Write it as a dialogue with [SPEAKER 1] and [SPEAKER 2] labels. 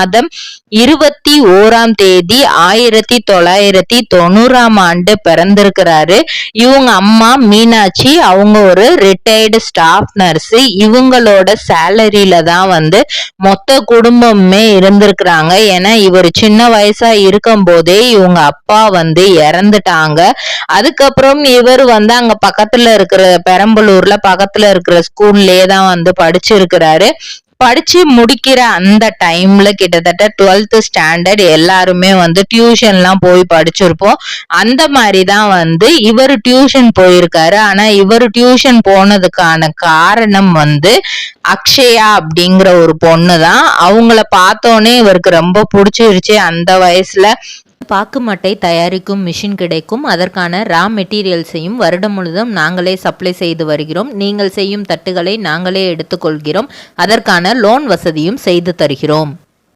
[SPEAKER 1] மாதம் 21ஆம் தேதி 1990 பிறந்திருக்கிறாரு. இவங்க அம்மா மீனாட்சி, அவங்க ஒரு ரிட்டையர்டு ஸ்டாஃப் நர்ஸ். இவங்களோட சேலரியில தான் மொத்த குடும்பமே இருந்திருக்கிறாங்க. ஏன்னா இவர் சின்ன வயசா இருக்கும் போதே இவங்க அப்பா இறந்துட்டாங்க. அதுக்கப்புறம் இவர் அங்க பக்கத்துல இருக்கிற பெரம்பலூர்ல பக்கத்துல இருக்கிற ஸ்கூல்லயே தான் படிச்சிருக்கிறாரு. படிச்சு முடிக்கிற அந்த டைம்ல கிட்டத்தட்ட 12th ஸ்டாண்டர்ட் எல்லாருமே டியூஷன்லாம் போய் படிச்சிருப்போம். அந்த மாதிரிதான் இவர் டியூஷன் போயிருக்காரு. ஆனா இவர் டியூஷன் போனதுக்கான காரணம் அக்ஷயா அப்படிங்கிற ஒரு பொண்ணுதான். அவங்கள பார்த்தோன்னே இவருக்கு ரொம்ப பிடிச்சிருச்சு. அந்த வயசுல பாக்கு மட்டை தயாரிக்கும் மிஷின் கிடைக்கும். அதற்கான ரா மெட்டீரியல்ஸையும் வருடம் முழுவதும் நாங்களே சப்ளை செய்து வருகிறோம். நீங்கள் செய்யும் தட்டுகளை நாங்களே எடுத்துக்கொள்கிறோம். அதற்கான லோன் வசதியும் செய்து தருகிறோம்.